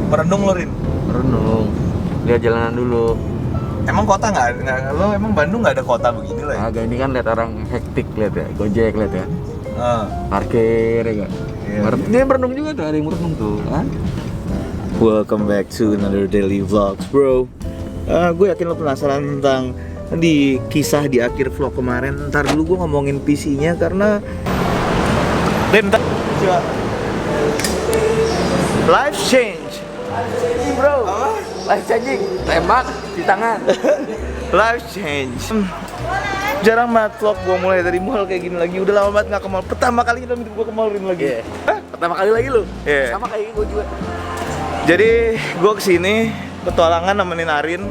Merenung lo, Rin? Renung. Lihat jalanan dulu. Emang kota nggak? Lo emang Bandung nggak ada kota begini lah ya? Agak ini kan lihat orang hektik lihat ya, Gojek lihat ya. Ah. Parkir ya kan. Iya. Dia merenung juga tuh, ada yang merenung tuh, kan? Welcome back to another daily vlogs, bro. Gue yakin lo penasaran tentang di kisah di akhir vlog kemarin. Ntar dulu gue ngomongin PC-nya karena bentar. Life change, Bro. Life changing. Tembak di tangan. life change. Jarang banget vlog gue mulai dari mall kayak gini lagi. Udah lama banget nggak ke mall. Pertama kalinya dalam hidup gue ke mall, Rin, lagi. Iya. Pertama kali lagi lu. Iya. Sama kayak gue juga. Jadi gue kesini petualangan nemenin Arin.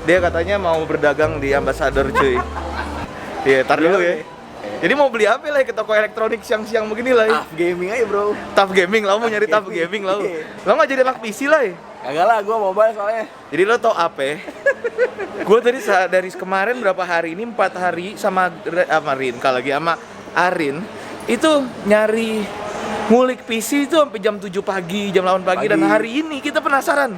Dia katanya mau berdagang di Ambassador, cuy. Iya, tar dulu ya. Jadi mau beli apa lah ke toko elektronik siang-siang begini lah. Tough gaming aja, bro. Tough gaming lah, mau nyari tough gaming lah. Lo nggak jadi anak PC lah. Kagak lah, gue mobile soalnya. Jadi lo tau apa? Gue tadi dari kemarin berapa hari ini 4 hari sama Rin, kalau lagi sama Arin itu nyari ngulik PC itu sampai jam 7 pagi, jam 8 pagi. Dan hari ini kita penasaran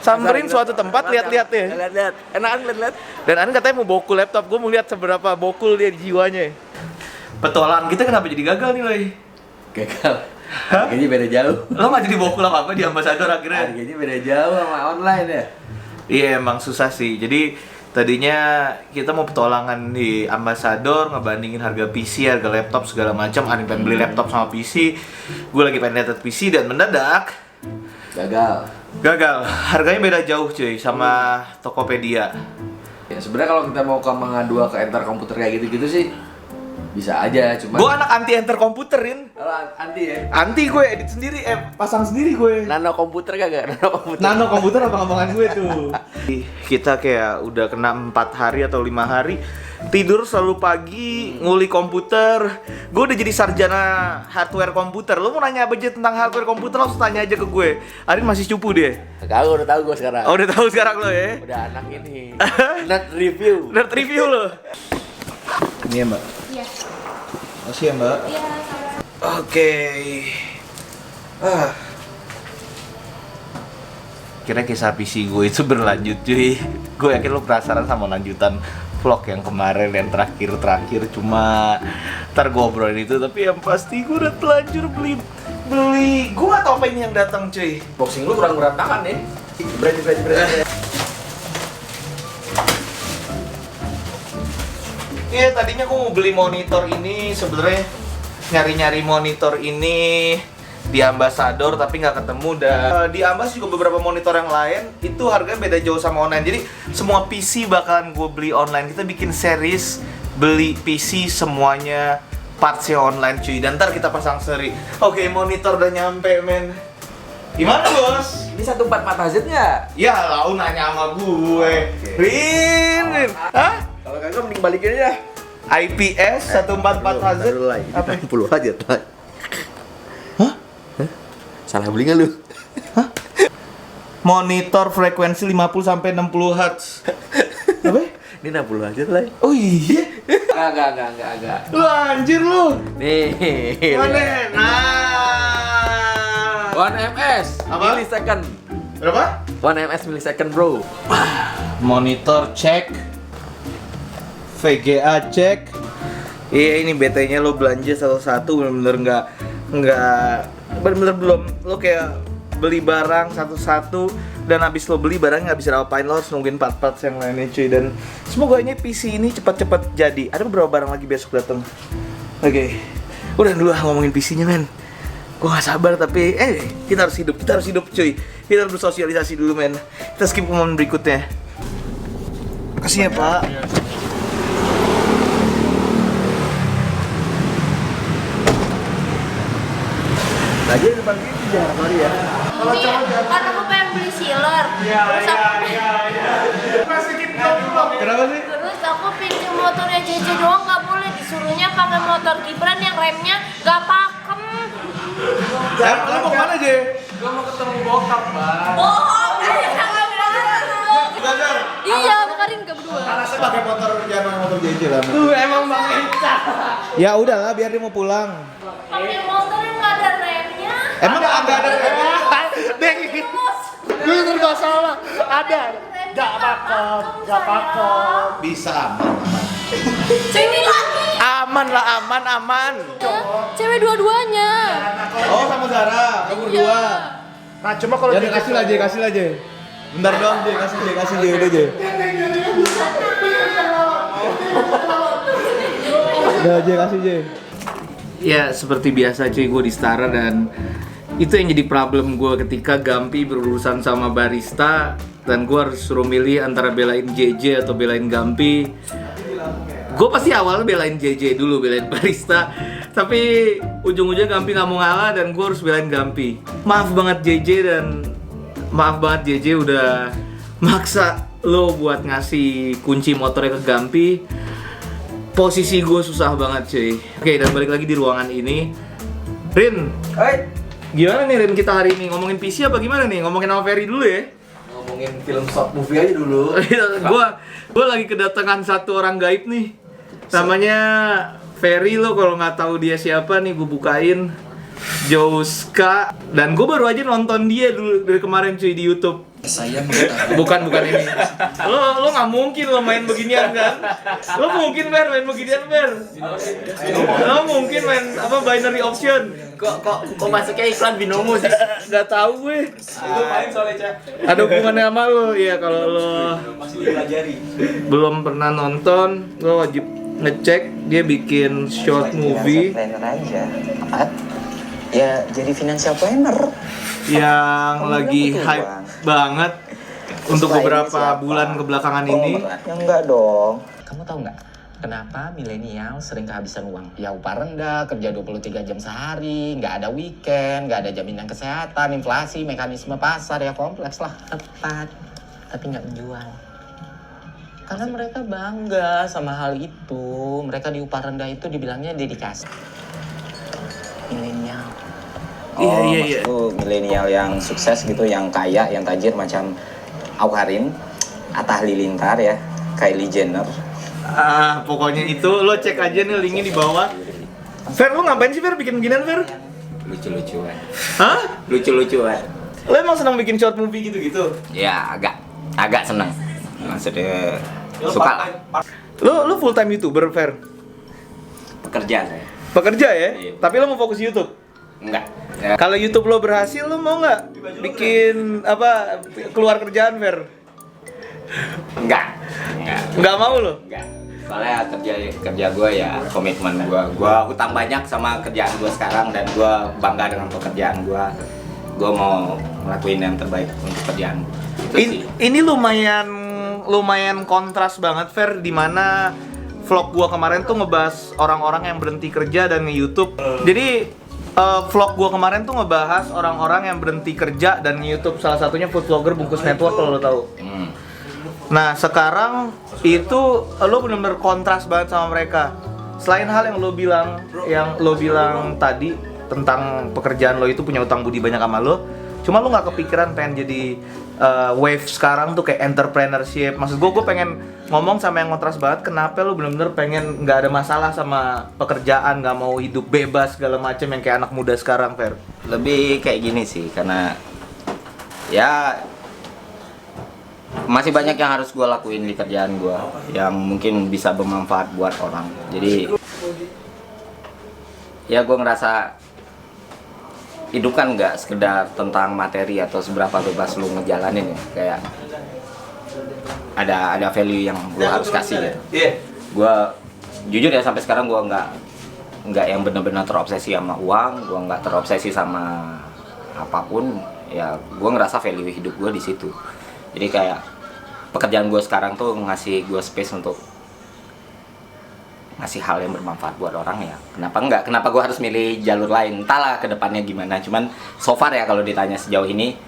samperin suatu tempat, lihat-lihat ya. Lihat-lihat. Enakan lihat-lihat. Dan Arin katanya mau bokul laptop, gue mau lihat seberapa bokul dia di jiwanya. Petualangan kita kenapa jadi gagal nih, Loy? Gagal. Harganya beda jauh. Lo nggak jadi bokul apa-apa di Ambassador akhirnya? Harganya beda jauh sama online ya. Iya, emang susah sih. Jadi tadinya kita mau petualangan di Ambassador, ngebandingin harga PC, harga laptop segala macam. Arin pengen beli laptop sama PC, gue lagi pengen lihat PC, dan mendadak gagal. Harganya beda jauh, cuy, sama Tokopedia. Ya sebenarnya kalau kita mau ke Mangga 2 ke Enter Komputer kayak gitu-gitu sih bisa aja, cuma Gue anak anti enter komputerin. kalau anti ya. Anti gue edit sendiri, pasang sendiri gue. Nano komputer kagak? Nano komputer abang-abangan gue tuh. Kita kayak udah kena 4 hari atau 5 hari tidur selalu pagi, nguli komputer. Gue udah jadi sarjana hardware komputer. Lo mau nanya apa aja tentang hardware komputer, langsung tanya aja ke gue. Arin masih cupu deh. Kagak, udah tahu gue sekarang. Oh, udah tahu sekarang lo ya. Udah anak ini. Nerd review. Nerd review lo. Ini ya, Mbak. Iya. Makasih ya, Mbak. Iya, sama-sama. Oke. Kira kisah PC gue itu berlanjut, cuy. Gue yakin lo penasaran sama lanjutan vlog yang kemarin, yang terakhir. Cuma ntar gue obrolin itu, tapi yang pasti gue udah telanjur beli. Gue gak tau apa ini yang datang, cuy. Boxing lu kurang berantakan nih. Jebret. Iya, tadinya gue mau beli monitor ini, sebenarnya nyari-nyari monitor ini di Ambassador tapi nggak ketemu. Dan di Ambas juga beberapa monitor yang lain itu harganya beda jauh sama online. Jadi semua PC bakalan gue beli online. Kita bikin series beli PC semuanya partsnya online, cuy. Dan ntar kita pasang seri. Oke, monitor udah nyampe, men. Gimana, Bos? Ini 144 Hz nggak? Ya, lau nanya sama gue. Oke. Rin. Hah? Kalau kagak mending balikin aja. IPS 144 Hz. Apa? 60 aja, Lai. Hah? Salah beli nggak lu? Monitor frekuensi 50 sampai 60 Hz. Apa? Ini 60 aja, Lai. Oh iya. Agak. Lu anjir lu. Nih. Mana? Nah. 1 ms Apa? millisecond. Berapa? 1 ms millisecond, bro. Monitor cek. VGA cek. Iya, ini BT-nya lo belanja satu-satu, bener-bener bener-bener belum lo kayak beli barang satu-satu, dan habis lo beli barangnya nggak bisa apain, lo harus nungguin part-part yang lainnya, cuy. Dan semoga PC ini cepat-cepat jadi. Ada beberapa barang lagi besok datang. Oke. Udah dulu ngomongin PC-nya, men. Gue gak sabar, tapi kita harus hidup, cuy. Kita harus bersosialisasi dulu, men. Kita skip ke momen berikutnya. Makasih ya, Pak. Tadi depan sini jarang kali ya. Ini kan aku pengen beli sealer. Kenapa sih? Terus aku pinjam motornya JJ doang, nggak boleh, disuruhnya pakai motor Gibran yang remnya nggak pakem. Lu mau kemana, Je? Gua mau ketemu bokap, Bang. Bohong, nggak bohong. Gagal. Iya, Karin nggak berdua. Karena saya pakai motor, jangan motor JJ lah. Emang Bang Eca. Ya udahlah, biar dia mau pulang. Pakai motor yang nggak ada remnya. Emang nggak ada remnya? Terus nggak salah. Ada. Nggak pakem. Bisa aman. Ini lagi. Aman lah, aman. Cewek dua-duanya. Oh sama Zara, kamu berdua. Nah cuma kalau Ya dia kasih lah, kasih lah, Jay. Bentar doang, Jay, kasih udah, Jay. Udah, Jay, kasih, Jay. Ya seperti biasa cuy, gue di Stara dan itu yang jadi problem gue ketika Gampi berurusan sama barista dan gue harus suruh milih antara belain JJ atau belain Gampi. Gue pasti awalnya belain JJ dulu, belain barista, tapi ujung-ujungnya Gampi nggak mau ngalah dan gue harus belain Gampi. Maaf banget JJ udah maksa lo buat ngasih kunci motornya ke Gampi. Posisi gue susah banget cuy. Oke, dan balik lagi di ruangan ini. Rin, gimana nih Rin kita hari ini? Ngomongin PC apa gimana nih? Ngomongin sama Ferry dulu ya. Ngomongin film short movie aja dulu. Gua lagi kedatangan satu orang gaib nih. Namanya Ferry, lo kalau nggak tahu dia siapa nih gue bukain. Jouska, dan gue baru aja nonton dia dulu dari kemarin cuy di YouTube. Saya Bukan ini. Lo nggak mungkin lo main beginian kan? Lo mungkin main beginian Lo mungkin main apa binary option? kok masuknya iklan binomo sih? Gak tahu gue. Itu main soalnya, Cak. Ada hubungannya sama lo, ya kalau lo Masih dipelajari. belum pernah nonton, lo wajib ngecek dia bikin short movie Planner aja. Apaan? Ya jadi financial planner. yang Kamu lagi bilang butuh hype uang. banget untuk Selain beberapa siapa? bulan kebelakangan Oh, ini. ya enggak dong. Kamu tahu nggak kenapa milenial sering kehabisan uang? Ya upah rendah, kerja 23 jam sehari, nggak ada weekend, nggak ada jaminan kesehatan, inflasi, mekanisme pasar, ya kompleks lah. Tepat, tapi nggak menjual. Karena mereka bangga sama hal itu. Mereka di upah rendah itu dibilangnya dedikasi. Milenial. Iya. Maksudku milenial yang sukses gitu, yang kaya, yang tajir macam Awkarin, Atta Halilintar ya, Kylie Jenner. Pokoknya itu lo cek aja nih linknya di bawah. Fer, lo ngapain sih Fer bikin beginian Fer? Lucu-lucuan. Hah? Lucu-lucuan. Lo emang senang bikin short movie gitu-gitu? Ya, agak seneng. Maksudnya suka lah. Lo full time YouTuber Fer? Pekerjaan saya. Pekerja ya? Iya. Tapi lo mau fokus YouTube? Enggak. Ya, Kalau YouTube lo berhasil, lo mau nggak bikin apa keluar kerjaan Fer? enggak. Nggak mau lo? Enggak. Soalnya kerja gue ya komitmen gue. Gue utang banyak sama kerjaan gue sekarang dan gue bangga dengan pekerjaan gue. Gue mau ngelakuin yang terbaik untuk kerjaan gue. Itu sih. Ini lumayan kontras banget Fer, dimana vlog gua kemarin tuh ngebahas orang-orang yang berhenti kerja dan nge-YouTube. Jadi vlog gua kemarin tuh ngebahas orang-orang yang berhenti kerja dan nge-YouTube, salah satunya food vlogger Bungkus Network kalau lo tahu. Nah, sekarang itu lo bener-bener kontras banget sama mereka. Selain hal yang lo bilang tadi tentang pekerjaan lo itu punya utang budi banyak sama lo, cuma lo nggak kepikiran pengen jadi wave sekarang tuh kayak entrepreneurship. Maksud gue pengen ngomong sama yang kontras banget, kenapa lo bener-bener pengen nggak ada masalah sama pekerjaan, nggak mau hidup bebas segala macam yang kayak anak muda sekarang, Fer? Lebih kayak gini sih, karena ya masih banyak yang harus gue lakuin di kerjaan gue yang mungkin bisa bermanfaat buat orang. Jadi ya gue ngerasa hidup kan nggak sekedar tentang materi atau seberapa bebas lu ngejalanin ya. Kayak ada value yang gue harus kasih gitu. Gue jujur ya sampai sekarang gue nggak yang benar-benar terobsesi sama uang, gue nggak terobsesi sama apapun. Ya gue ngerasa value hidup gue di situ. Jadi kayak pekerjaan gue sekarang tuh ngasih gue space untuk ngasih hal yang bermanfaat buat orang ya. Kenapa gue harus milih jalur lain, entahlah ke depannya gimana. Cuman so far ya kalau ditanya sejauh ini,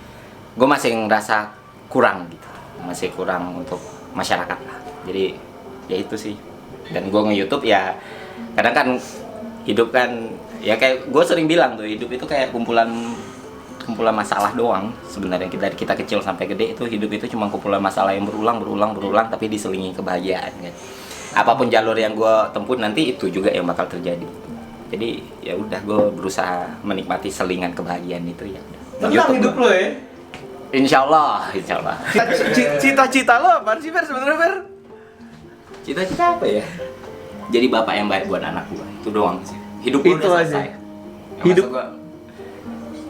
gue masih ngerasa kurang gitu, masih kurang untuk masyarakat lah. Jadi ya itu sih. Dan gue nge-YouTube ya kadang kan hidup kan ya kayak gue sering bilang tuh, hidup itu kayak kumpulan masalah doang. Sebenarnya kita kecil sampai gede itu hidup itu cuma kumpulan masalah yang berulang tapi diselingi kebahagiaan kan. Apapun jalur yang gue tempuh nanti itu juga yang bakal terjadi. Jadi ya udah gue berusaha menikmati selingan kebahagiaan itu ya. Tentang hidup lo ya? Insya Allah, insya Allah. Cita-cita lo apaan sih Fer sebenarnya Fer? Cita-cita apa ya? Jadi bapak yang baik buat anak gua. Itu doang sih. Hidup gua Itu udah aja. selesai. Hidup- Maksud gua,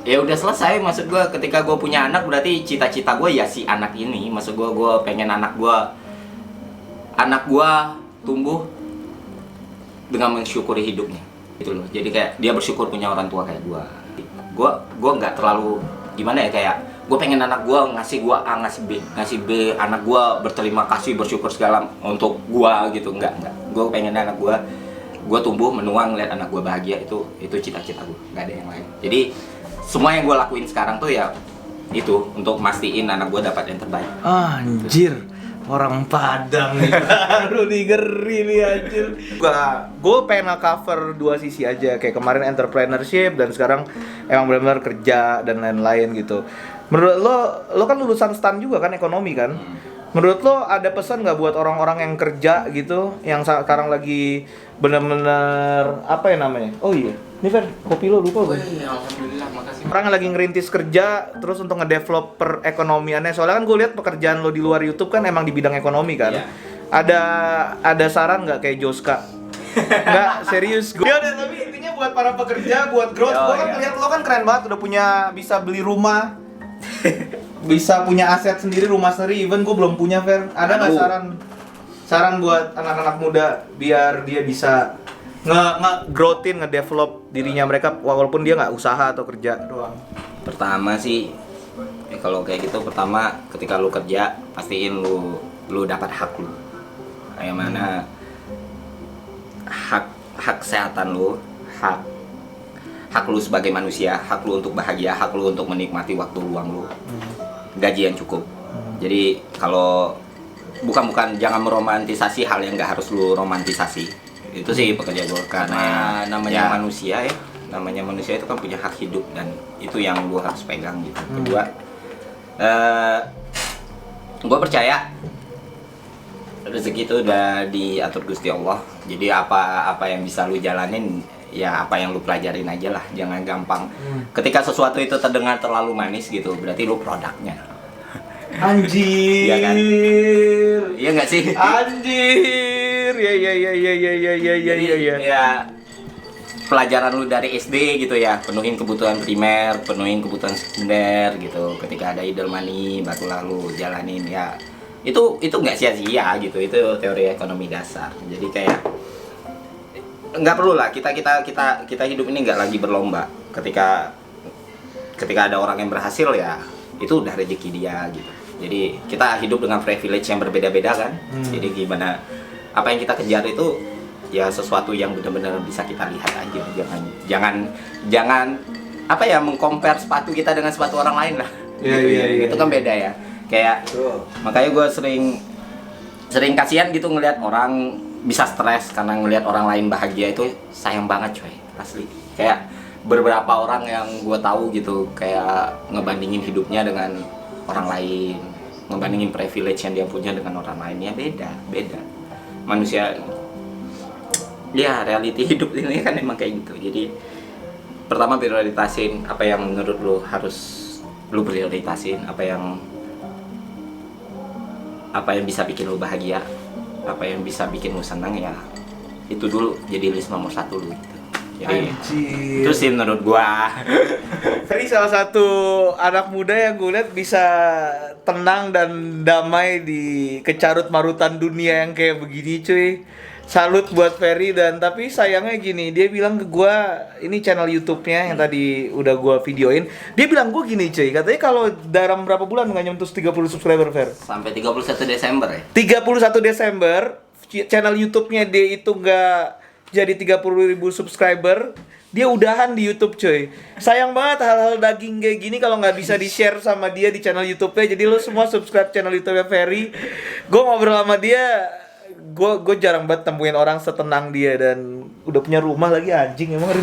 ya udah selesai. Maksud gua ketika gua punya anak berarti cita-cita gua ya si anak ini. Maksud gua pengen anak gua tumbuh dengan mensyukuri hidupnya. Gitu loh. Jadi kayak dia bersyukur punya orang tua kayak gua. Gua nggak terlalu gimana ya, kayak gue pengen anak gue ngasih gue A ngasih B, anak gue berterima kasih bersyukur segala untuk gue gitu, enggak gue pengen anak gue tumbuh menuang lihat anak gue bahagia, itu cita-cita gue, nggak ada yang lain. Jadi semua yang gue lakuin sekarang tuh ya itu untuk mastiin anak gue dapat yang terbaik. Anjir, orang Padang nih baru digeri nih anjir. Gue pengen cover dua sisi aja, kayak kemarin entrepreneurship dan sekarang emang benar-benar kerja dan lain-lain gitu. Menurut lo kan lulusan STAN juga kan, ekonomi kan? Menurut lo ada pesan nggak buat orang-orang yang kerja gitu, yang sekarang lagi benar-benar apa ya namanya? Oh iya, ini Fer, kopi lo lupa gue. Alhamdulillah, makasih. Orang yang lagi ngerintis kerja terus untuk ngedevelop perekonomiannya, soalnya kan gue lihat pekerjaan lo di luar YouTube kan emang di bidang ekonomi kan. Iya. Ada saran nggak kayak Joska? Nggak, serius gue. Ya udah, tapi intinya buat para pekerja, buat growth. Oh, Gue kan iya. ngeliat lo kan keren banget, udah punya, bisa beli rumah, bisa punya aset sendiri, rumah sendiri. Even gue belum punya, Fer. Ada nggak Aduh. saran buat anak-anak muda biar dia bisa nge-growthin, nge-develop dirinya mereka walaupun dia nggak usaha atau kerja doang? Pertama sih kalau kayak gitu, pertama ketika lu kerja pastiin lu dapat hak lu. Kayak mana hak kesehatan lu, hak lu sebagai manusia, hak lu untuk bahagia, hak lu untuk menikmati waktu luang lu, gaji yang cukup. Jadi kalau bukan jangan meromantisasi hal yang nggak harus lu romantisasi. Itu sih pekerja gue, karena namanya manusia ya, namanya manusia itu kan punya hak hidup dan itu yang gue harus pegang gitu. Kedua, gue percaya rezeki itu udah diatur Gusti Allah. Jadi apa yang bisa lu jalanin, ya apa yang lu pelajarin aja lah, jangan gampang. Ketika sesuatu itu terdengar terlalu manis gitu, berarti lu produknya. Anjir. Iya kan? Iya nggak sih? Anjir. Ya. Ya pelajaran lu dari SD gitu ya, penuhin kebutuhan primer, penuhin kebutuhan sekunder gitu. Ketika ada idle money, barulah lu jalanin ya. Itu nggak sia-sia gitu. Itu teori ekonomi dasar. Jadi kayak nggak perlu lah kita hidup ini nggak lagi berlomba. Ketika ada orang yang berhasil ya itu udah rezeki dia gitu. Jadi kita hidup dengan privilege yang berbeda-beda kan. Jadi gimana apa yang kita kejar itu ya sesuatu yang benar-benar bisa kita lihat aja. Jangan apa ya, mengcompare sepatu kita dengan sepatu orang lain lah. Iya. Itu kan beda ya. Kayak makanya gue sering kasihan gitu ngelihat orang bisa stres karena ngelihat orang lain bahagia. Itu sayang banget coy, asli. Kayak beberapa orang yang gue tahu gitu kayak ngebandingin hidupnya dengan orang lain, ngebandingin privilege yang dia punya dengan orang lain, ya beda manusia ya. Reality hidup ini kan emang kayak gitu. Jadi pertama prioritasin apa yang menurut lu harus lu prioritasin, apa yang bisa bikin lu bahagia, apa yang bisa bikin lu senang, ya itu dulu jadi list nomor 1 lu gitu. Jadi itu sih menurut gua. Ferry salah satu anak muda yang gue lihat bisa tenang dan damai di kecarut marutan dunia yang kayak begini cuy. Salut buat Ferry. Dan tapi sayangnya gini, dia bilang ke gua, ini channel YouTube-nya yang tadi udah gua videoin, dia bilang gua gini cuy, katanya kalau dalam berapa bulan nggak nyentuh 30 subscriber Fer? Sampai 31 Desember ya. 31 Desember channel YouTube-nya dia itu nggak jadi 30.000 subscriber, dia udahan di YouTube cuy. Sayang banget hal-hal daging kayak gini kalau nggak bisa di-share sama dia di channel YouTube-nya. Jadi lo semua subscribe channel YouTube-nya Ferry. Gue ngobrol sama dia, gue jarang banget temuin orang setenang dia, dan udah punya rumah lagi, anjing emang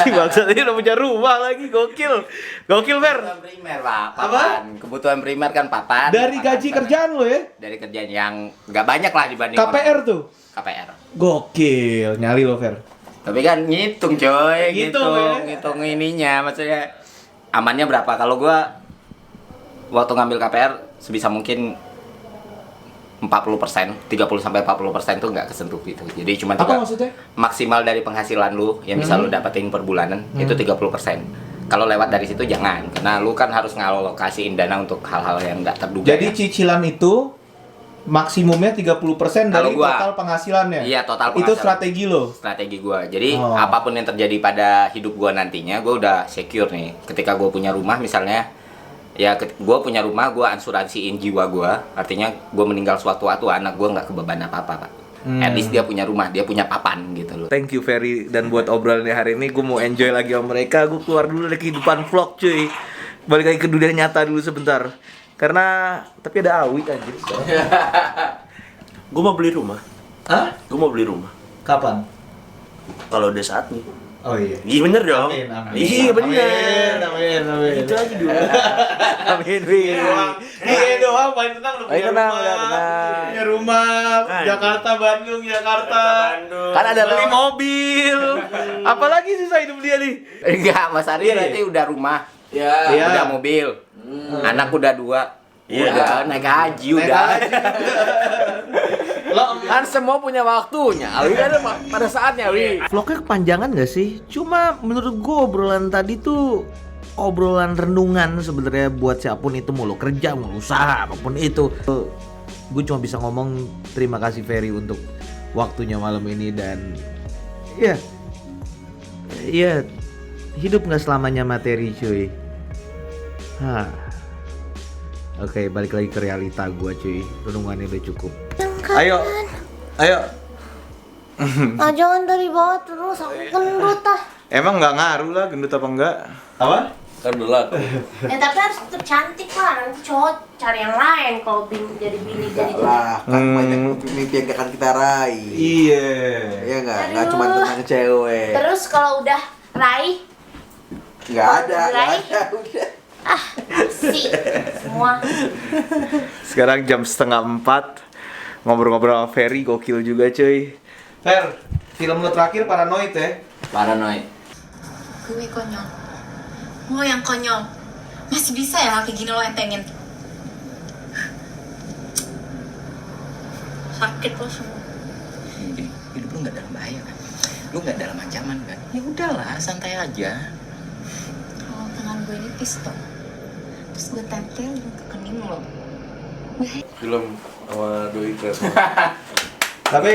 si bangsa tadi udah punya rumah lagi, gokil Fer. Kebutuhan primer pak, papan. Kebutuhan primer kan papan. Dari papan, gaji papan. kerjaan lo ya? Dari kerjaan yang nggak banyak lah dibanding KPR orang. tuh? KPR. Gokil, nyali lo Fer. Tapi kan ngitung coy, Ngitung, ya? ngitung ininya, maksudnya amannya berapa. Kalau gua waktu ngambil KPR sebisa mungkin 40%, 30-40% tuh nggak kesentuh gitu. Jadi cuma Apa maksudnya? maksimal dari penghasilan lu yang bisa lu dapetin per bulanan itu 30%. Kalau lewat dari situ jangan, karena lu kan harus ngalokasiin dana untuk hal-hal yang nggak terduga. Jadi ya. cicilan itu maksimumnya 30% dari Kalau gua- total penghasilannya. Iya, total Itu penghasilan. strategi lo. Strategi gua. Jadi Oh. apapun yang terjadi pada hidup gua nantinya, gua udah secure nih. Ketika gua punya rumah misalnya, ya gua punya rumah, gua asuransiin jiwa gua. Artinya gua meninggal suatu-waktu anak gua nggak kebeban apa-apa, Pak. At least dia punya rumah, dia punya papan gitu loh. Thank you Ferry, dan buat obrolannya hari ini gue mau enjoy lagi sama mereka. Gue keluar dulu dari kehidupan vlog cuy, balik lagi ke dunia nyata dulu sebentar. Karena tapi ada Awi anjir. Gue mau beli rumah. Hah? Gue mau beli rumah. Kapan? Kalau udah saatnya. Oh iya. Iya bener dong. Amin, amin. Iya bener. Amin. Itu aja dulu. Amin Wi. Iya doang, paling tenang lu Ayo tenang, ya, tenang. Punya rumah, Kan. Jakarta, Bandung, Jakarta. Kan ada beli mobil. Apalagi susah hidup dia nih. Enggak, Mas Arya nanti udah rumah, Ya. Iya. udah mobil, anak udah 2, Iya. udah naik haji udah. Kan semua punya waktunya. Awi kan ada pada saatnya, Wi. Vlognya kepanjangan gak sih? Cuma menurut gue obrolan tadi tuh obrolan renungan sebenarnya buat siapapun itu, mau lo kerja, mau lo usaha, apapun itu. Gue cuma bisa ngomong terima kasih Ferry untuk waktunya malam ini, dan ya hidup nggak selamanya materi cuy. Oke, balik lagi ke realita gue cuy. Renungannya udah cukup. Ayo. Ah, jangan dari bawah terus, aku gendut ah. Emang nggak ngaruh lah gendut apa enggak? Apa? Kan belat. Tapi harus tetap cantik lah, nanti cowok cari yang lain kalau jadi bini jadi Lah, kan banyak mimpi yang akan kita raih. Iya. Iya nggak? Aduh. Nggak cuma tentang cewek. Terus kalau udah raih, Nggak ada. Raih. Udah. sih semua. Sekarang jam 3:30. Ngobrol-ngobrol sama Ferry, gokil juga cuy. Fer, film lo terakhir Paranoid ya? Paranoid. Gue konyol. Lo yang konyol. Masih bisa ya kayak gini lo entengin. Sakit lo semua. Hidup lu nggak dalam bahaya kan? Lu nggak dalam ancaman kan? Ya udahlah, santai aja. Kalau tangan gue ini pistol. Terus gue tempel ke kening lo. Film sama Doi Kresno. Tapi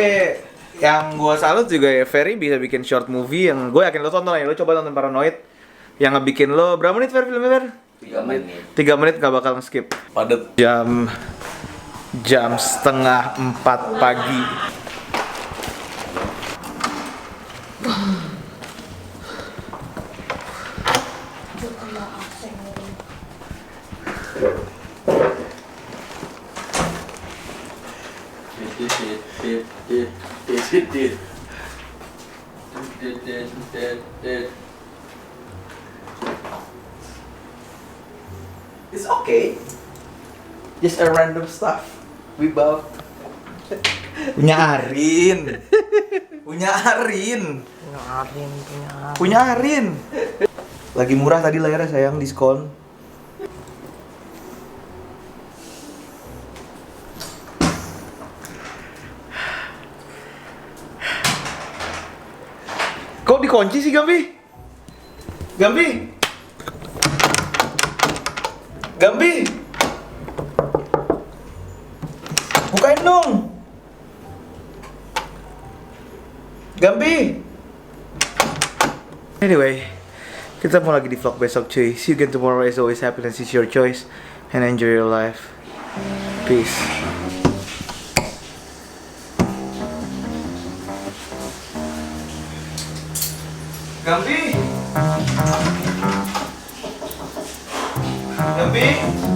yang gua salut juga ya, Ferry bisa bikin short movie yang gue yakin lo tonton ya. Lo coba tonton Paranoid yang ngebikin lo berapa menit Fer filmnya Fer? 3 menit. 3 menit gak bakal skip. Padet. Jam 3:30 pagi. It's okay. Just a random stuff. We both. Punya Arin. Punya Arin. Punya Arin. Lagi murah tadi layarnya sayang, diskon. Kok dikunci sih Gambi? Gambi? Gambi? Bukain dong. Gambi? Anyway, kita mau lagi di vlog besok cuy. See you again tomorrow. As always, happiness is your choice. And enjoy your life. Peace. Gambi? Gambi?